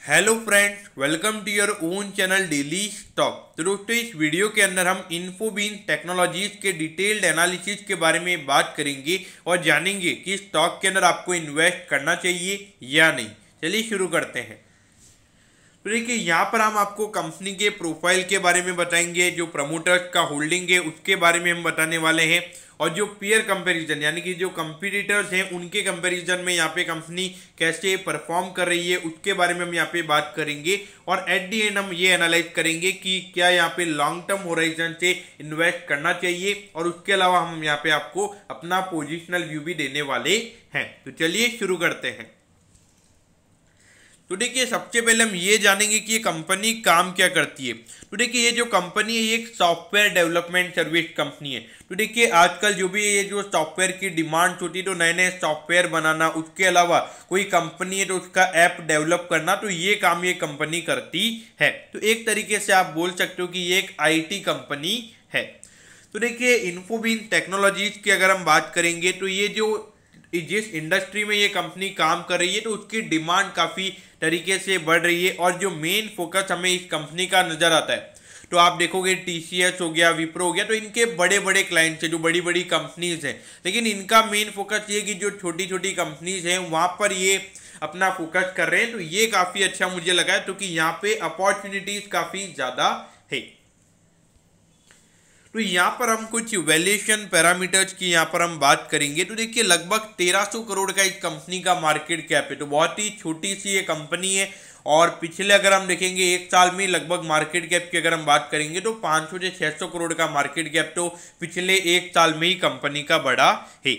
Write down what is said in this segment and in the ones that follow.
Hello friends, welcome to your own channel daily stock. तो दोस्तों, इस वीडियो के अंदर हम इन्फोबीन टेक्नोलॉजीज के डिटेल्ड एनालिसिस के बारे में बात करेंगे और जानेंगे कि स्टॉक के अंदर आपको इन्वेस्ट करना चाहिए या नहीं। चलिए शुरू करते हैं। तो देखिए, यहाँ पर हम आपको कंपनी के प्रोफाइल के बारे में बताएंगे, जो प्रमोटर्स का होल्डिंग है उसके बारे में हम बताने वाले हैं, और जो पीयर कंपैरिजन यानी कि जो कंपटीटर्स हैं उनके कंपैरिजन में यहाँ पे कंपनी कैसे परफॉर्म कर रही है उसके बारे में हम यहाँ पे बात करेंगे। और एट दी एंड हम ये एनालाइज करेंगे कि क्या यहाँ पे लॉन्ग टर्म होराइजन से इन्वेस्ट करना चाहिए, और उसके अलावा हम यहाँ पे आपको अपना पोजिशनल व्यू भी देने वाले हैं। तो चलिए शुरू करते हैं। तो देखिए, सबसे पहले हम ये जानेंगे कि ये कंपनी काम क्या करती है। तो देखिए, ये जो कंपनी है ये एक सॉफ्टवेयर डेवलपमेंट सर्विस कंपनी है। तो देखिए, आजकल जो भी ये जो सॉफ्टवेयर की डिमांड होती है, तो नए नए सॉफ्टवेयर बनाना, उसके अलावा कोई कंपनी है तो उसका ऐप डेवलप करना, तो ये काम ये कंपनी करती है। तो एक तरीके से आप बोल सकते हो कि ये एक IT कंपनी है। तो देखिए, इन्फोबीन टेक्नोलॉजीज की अगर हम बात करेंगे तो ये जो जिस इंडस्ट्री में ये कंपनी काम कर रही है तो उसकी डिमांड काफ़ी तरीके से बढ़ रही है, और जो मेन फोकस हमें इस कंपनी का नज़र आता है तो आप देखोगे TCS हो गया, विप्रो हो गया, तो इनके बड़े बड़े क्लाइंट्स हैं, जो बड़ी बड़ी कंपनीज हैं। लेकिन इनका मेन फोकस ये कि जो छोटी छोटी कंपनीज हैं वहाँ पर ये अपना फोकस कर रहे हैं। तो ये काफ़ी अच्छा मुझे लगा है, क्योंकि यहाँ पे अपॉर्चुनिटीज़ काफ़ी ज़्यादा है। तो यहाँ पर हम कुछ वैल्यूएशन पैरामीटर्स की यहाँ पर हम बात करेंगे। तो देखिए, लगभग 1300 करोड़ का इस कंपनी का मार्केट कैप है, तो बहुत ही छोटी सी ये कंपनी है। और पिछले अगर हम देखेंगे एक साल में लगभग मार्केट कैप की अगर हम बात करेंगे तो 500 से 600 करोड़ का मार्केट कैप तो पिछले एक साल में ही कंपनी का बढ़ा है।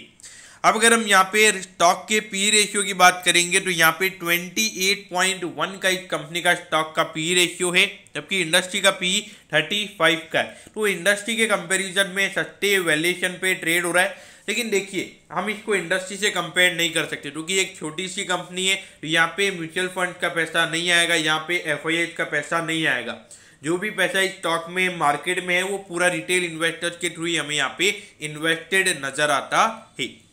अब अगर हम यहाँ पे स्टॉक के पी रेशियो की बात करेंगे तो यहाँ पे 28.1 का इस कंपनी का स्टॉक का पी रेशियो है, जबकि इंडस्ट्री का पी 35 का है। तो इंडस्ट्री के कंपैरिजन में सस्ते वैल्यूएशन पे ट्रेड हो रहा है। लेकिन देखिए, हम इसको इंडस्ट्री से कंपेयर नहीं कर सकते, क्योंकि एक छोटी सी कंपनी है। तो यहाँ पे म्यूचुअल फंड का पैसा नहीं आएगा, यहाँ पे FIIs का पैसा नहीं आएगा। जो भी पैसा इस स्टॉक में मार्केट में है वो पूरा रिटेल इन्वेस्टर्स के थ्रू ही हमें यहाँ पे इन्वेस्टेड नजर आता है।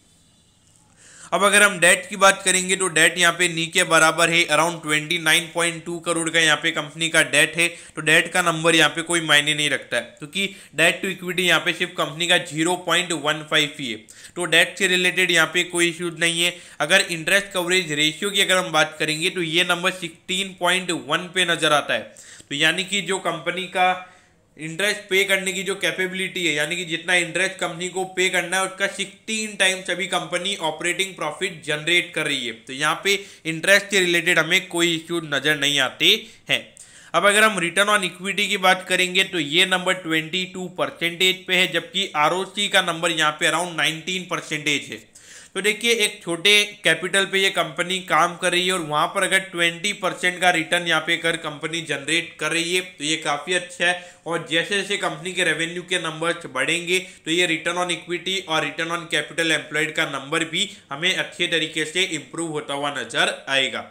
अब अगर हम डेट की बात करेंगे तो डेट यहाँ पे नी के बराबर है, अराउंड 29.2 करोड़ का यहाँ पे कंपनी का डेट है। तो डेट का नंबर यहाँ पे कोई मायने नहीं रखता है, क्योंकि डेट टू इक्विटी यहाँ पे सिर्फ कंपनी का 0.15 ही है। तो डेट से रिलेटेड यहाँ पे कोई इश्यूज नहीं है। अगर इंटरेस्ट कवरेज रेशियो की अगर हम बात करेंगे तो ये नंबर 16.1 पे नजर आता है। तो यानी कि जो कंपनी का इंटरेस्ट पे करने की जो कैपेबिलिटी है, यानी कि जितना इंटरेस्ट कंपनी को पे करना है उसका 16 टाइम्स अभी कंपनी ऑपरेटिंग प्रॉफिट जनरेट कर रही है। तो यहाँ पे इंटरेस्ट से रिलेटेड हमें कोई इश्यू नजर नहीं आते हैं। अब अगर हम रिटर्न ऑन इक्विटी की बात करेंगे तो ये नंबर 22% पे है, जबकि ROC का नंबर यहाँ पे अराउंड 19% है। तो देखिए, एक छोटे कैपिटल पे ये कंपनी काम कर रही है, और वहाँ पर अगर 20% का रिटर्न यहाँ पे कर कंपनी जनरेट कर रही है तो ये काफ़ी अच्छा है। और जैसे जैसे कंपनी के रेवेन्यू के नंबर्स बढ़ेंगे तो ये रिटर्न ऑन इक्विटी और रिटर्न ऑन कैपिटल एम्प्लॉयड का नंबर भी हमें अच्छे तरीके से इम्प्रूव होता हुआ नजर आएगा।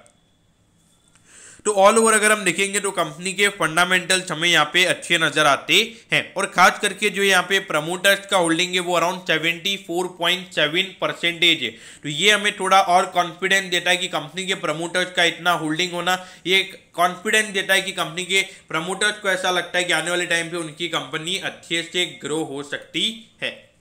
तो ऑल ओवर अगर हम देखेंगे तो कंपनी के फंडामेंटल्स हमें यहाँ पे अच्छे नजर आते हैं, और खास करके जो यहाँ पे प्रमोटर्स का होल्डिंग है वो अराउंड 74.7% है। तो ये हमें थोड़ा और कॉन्फिडेंस देता है कि कंपनी के प्रमोटर्स का इतना होल्डिंग होना, ये कॉन्फिडेंस देता है कि कंपनी के प्रमोटर्स को ऐसा लगता है कि आने वाले टाइम पे उनकी कंपनी अच्छे से ग्रो हो सकती है।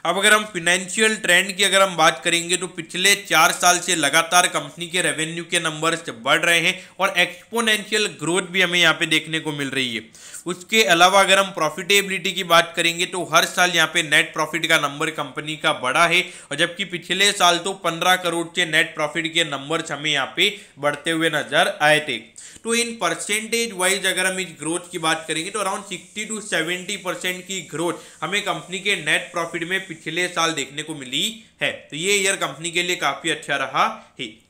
अब अगर हम फिनेंशियल ट्रेंड की अगर हम बात करेंगे तो पिछले 4 साल से लगातार कंपनी के रेवेन्यू के नंबर्स बढ़ रहे हैं, और एक्सपोनेंशियल ग्रोथ भी हमें यहाँ पे देखने को मिल रही है। उसके अलावा अगर हम प्रॉफिटेबिलिटी की बात करेंगे तो हर साल यहाँ पे नेट प्रॉफिट का नंबर कंपनी का बढ़ा है, और जबकि पिछले साल तो 15 करोड़ से नेट प्रॉफिट के नंबर्स हमें यहाँ पे बढ़ते हुए नजर आए थे। तो इन परसेंटेज वाइज अगर हम इस ग्रोथ की बात करेंगे तो अराउंड 60 to 70% की ग्रोथ हमें कंपनी के नेट प्रॉफिट में पिछले साल देखने को मिली है। तो ये ईयर कंपनी के लिए काफी अच्छा रहा है।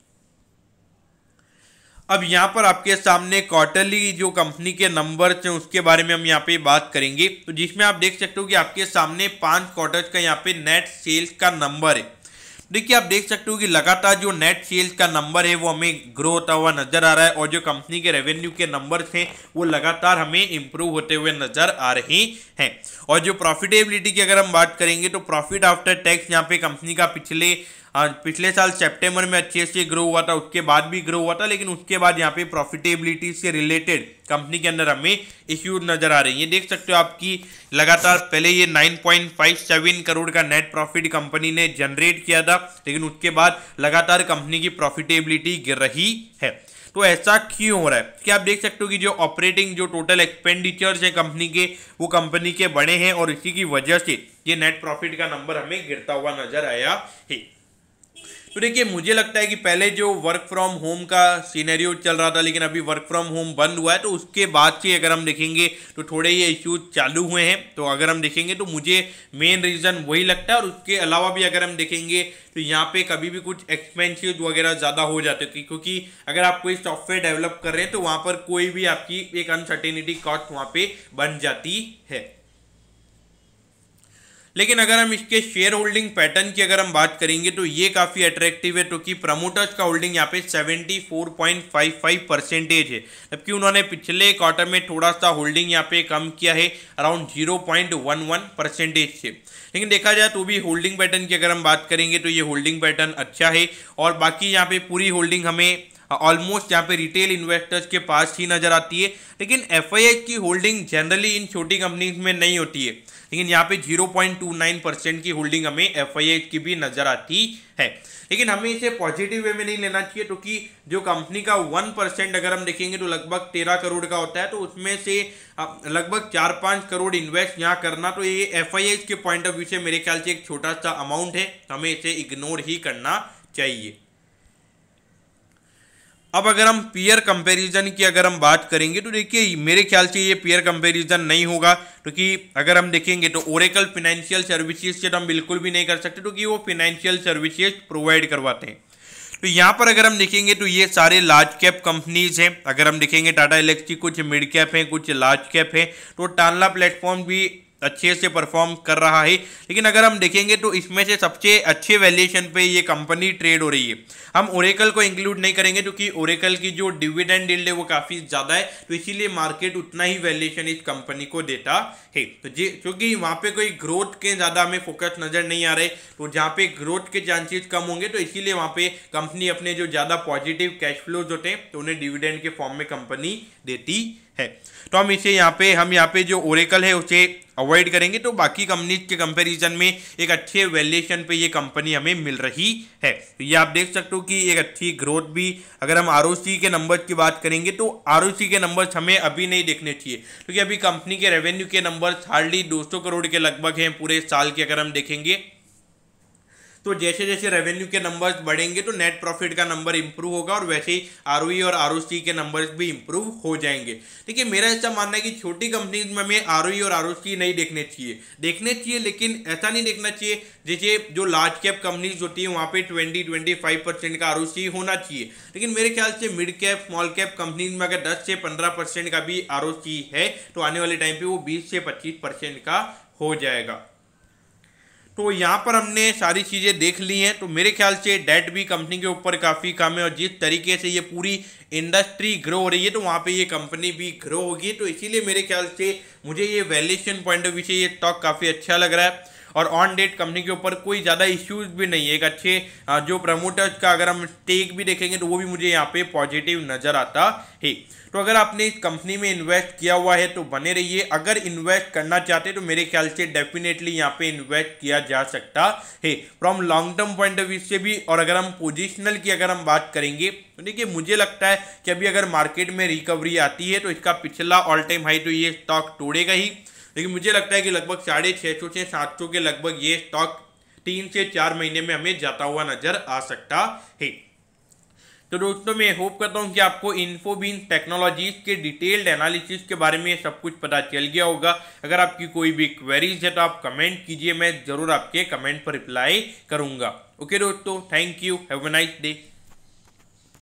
अब यहाँ पर आपके सामने क्वार्टरली जो कंपनी के नंबर्स हैं उसके बारे में हम यहाँ पे बात करेंगे, तो जिसमें आप देख सकते हो कि आपके सामने 5 क्वार्टर्स का यहाँ पे नेट सेल्स का नंबर है। देखिए, आप देख सकते हो कि लगातार जो नेट सेल्स का नंबर है वो हमें ग्रो होता हुआ नजर आ रहा है, और जो कंपनी के रेवेन्यू के नंबर्स हैं वो लगातार हमें इंप्रूव होते हुए नजर आ रहे हैं। और जो प्रॉफिटेबिलिटी की अगर हम बात करेंगे तो प्रॉफिट आफ्टर टैक्स यहाँ पे कंपनी का पिछले पिछले साल सितंबर में अच्छे से ग्रो हुआ था, उसके बाद भी ग्रो हुआ था, लेकिन उसके बाद यहाँ पे प्रॉफिटेबिलिटी से रिलेटेड कंपनी के अंदर हमें इश्यूज नजर आ रही है। देख सकते हो आपकी लगातार पहले ये 9.57 करोड़ का नेट प्रॉफिट कंपनी ने जनरेट किया था, लेकिन उसके बाद लगातार कंपनी की प्रॉफिटेबिलिटी गिर रही है। तो ऐसा क्यों हो रहा है कि आप देख सकते हो कि जो ऑपरेटिंग जो टोटल एक्सपेंडिचर्स है कंपनी के, वो कंपनी के बड़े हैं और इसी की वजह से ये नेट प्रॉफिट का नंबर हमें गिरता हुआ नजर आया है। तो देखिए मुझे लगता है कि पहले जो वर्क फ्रॉम होम का सिनेरियो चल रहा था, लेकिन अभी वर्क फ्रॉम होम बंद हुआ है, तो उसके बाद से अगर हम देखेंगे तो थोड़े ये इश्यूज चालू हुए हैं। तो अगर हम देखेंगे तो मुझे मेन रीज़न वही लगता है, और उसके अलावा भी अगर हम देखेंगे तो यहाँ पे कभी भी कुछ एक्सपेंसिव वगैरह ज़्यादा हो जाते हैं, क्योंकि अगर आप कोई सॉफ्टवेयर डेवलप कर रहे हैं तो वहाँ पर कोई भी आपकी एक अनसर्टेनिटी कॉस्ट वहाँ पे बन जाती है। लेकिन अगर हम इसके शेयर होल्डिंग पैटर्न की अगर हम बात करेंगे तो ये काफ़ी अट्रैक्टिव है, क्योंकि प्रमोटर्स का होल्डिंग यहाँ पे 74.55% है, जबकि उन्होंने पिछले क्वार्टर में थोड़ा सा होल्डिंग यहाँ पे कम किया है अराउंड 0.11% से। लेकिन देखा जाए तो भी होल्डिंग पैटर्न की अगर हम बात करेंगे तो ये होल्डिंग पैटर्न अच्छा है, और बाकी यहाँ पे पूरी होल्डिंग हमें ऑलमोस्ट यहाँ पे रिटेल इन्वेस्टर्स के पास ही नजर आती है। लेकिन एफआईआई की होल्डिंग जनरली इन छोटी कंपनीज में नहीं होती है, लेकिन यहाँ पे 0.29% की होल्डिंग हमें एफआईआई की भी नजर आती है। लेकिन हमें इसे पॉजिटिव वे में नहीं लेना चाहिए, क्योंकि जो कंपनी का 1% अगर हम देखेंगे तो लगभग 13 करोड़ का होता है, तो उसमें से लगभग 4-5 करोड़ इन्वेस्ट यहाँ करना, तो ये एफआईआई के पॉइंट ऑफ व्यू से मेरे ख्याल से एक छोटा सा अमाउंट है, हमें इसे इग्नोर ही करना चाहिए। अब अगर हम पीयर कंपैरिजन की अगर हम बात करेंगे तो देखिए मेरे ख्याल से ये पीयर कंपैरिजन नहीं होगा, क्योंकि अगर हम देखेंगे तो ओरेकल फाइनेंशियल सर्विसेज से तो हम बिल्कुल भी नहीं कर सकते, क्योंकि वो फाइनेंशियल सर्विसेज प्रोवाइड करवाते हैं। तो यहाँ पर अगर हम देखेंगे तो ये सारे लार्ज कैप कंपनीज हैं। अगर हम देखेंगे टाटा एलेक्सी कुछ मिड कैप हैं, कुछ लार्ज कैप हैं, तो टानला प्लेटफॉर्म भी अच्छे से परफॉर्म कर रहा है। लेकिन अगर हम देखेंगे तो इसमें से सबसे अच्छे वैल्यूएशन पे ये कंपनी ट्रेड हो रही है। हम ओरेकल को इंक्लूड नहीं करेंगे, क्योंकि ओरेकल की जो डिविडेंड यील्ड है वो काफ़ी ज़्यादा है, तो इसीलिए मार्केट उतना ही वैल्यूएशन इस कंपनी को देता है। तो क्योंकि वहाँ पे कोई ग्रोथ के ज़्यादा हमें फोकस नज़र नहीं आ रहे, तो जहाँ पे ग्रोथ के चांसेस कम होंगे तो इसीलिए वहाँ पे कंपनी अपने जो ज़्यादा पॉजिटिव कैश फ्लोज होते हैं तो उन्हें डिविडेंड के फॉर्म में कंपनी देती है। तो हम यहाँ पे जो ओरेकल है उसे अवॉइड करेंगे, तो बाकी कंपनीज के कंपैरिजन में एक अच्छे वैल्यूएशन पे ये कंपनी हमें मिल रही है। तो ये आप देख सकते हो कि एक अच्छी ग्रोथ भी। अगर हम आरओसी के नंबर्स की बात करेंगे तो आरओसी के नंबर्स हमें अभी नहीं देखने चाहिए, क्योंकि अभी कंपनी के रेवेन्यू के नंबर्स हार्डली 200 करोड़ के लगभग हैं पूरे साल के। अगर हम देखेंगे तो जैसे जैसे रेवेन्यू के नंबर्स बढ़ेंगे तो नेट प्रॉफिट का नंबर इंप्रूव होगा, और वैसे ही आरओई और आरओसी के नंबर्स भी इंप्रूव हो जाएंगे। देखिए मेरा ऐसा मानना है कि छोटी कंपनीज में हमें आरओई और आरओसी नहीं देखने चाहिए, लेकिन ऐसा नहीं देखना चाहिए जैसे जो लार्ज कैप कंपनीज होती है वहाँ पे 20-25% का आरओसी होना चाहिए। लेकिन मेरे ख्याल से mid cap small cap companies में अगर 10 से 15% का भी आरओसी है तो आने वाले टाइम पे वो 20 से 25% का हो जाएगा। तो यहाँ पर हमने सारी चीज़ें देख ली हैं, तो मेरे ख्याल से डेट भी कंपनी के ऊपर काफ़ी कम है, और जिस तरीके से ये पूरी इंडस्ट्री ग्रो हो रही है तो वहाँ पे ये कंपनी भी ग्रो होगी। तो इसीलिए मेरे ख्याल से मुझे ये वैल्यूएशन पॉइंट ऑफ व्यू से ये स्टॉक काफ़ी अच्छा लग रहा है, और ऑन डेट कंपनी के ऊपर कोई ज़्यादा इश्यूज भी नहीं है। एक अच्छे जो प्रमोटर्स का अगर हम टेक भी देखेंगे तो वो भी मुझे यहाँ पे पॉजिटिव नज़र आता है। तो अगर आपने इस कंपनी में इन्वेस्ट किया हुआ है तो बने रहिए। अगर इन्वेस्ट करना चाहते तो मेरे ख्याल से डेफिनेटली यहाँ पे इन्वेस्ट किया जा सकता है from long term point of view से भी। और अगर हम पोजिशनल की अगर हम बात करेंगे तो देखिए मुझे लगता है कि अभी अगर मार्केट में रिकवरी आती है तो इसका पिछला ऑल टाइम हाई तो ये स्टॉक तोड़ेगा ही, लेकिन मुझे लगता है कि लगभग 650 से 700 के लगभग ये स्टॉक 3 से 4 महीने में हमें जाता हुआ नजर आ सकता है। तो दोस्तों मैं होप करता हूं कि आपको इन्फोबीन टेक्नोलॉजीज के डिटेल्ड एनालिसिस के बारे में सब कुछ पता चल गया होगा। अगर आपकी कोई भी क्वेरीज है तो आप कमेंट कीजिए, मैं जरूर आपके कमेंट पर रिप्लाई करूंगा। ओके दोस्तों, thank you, have a nice day.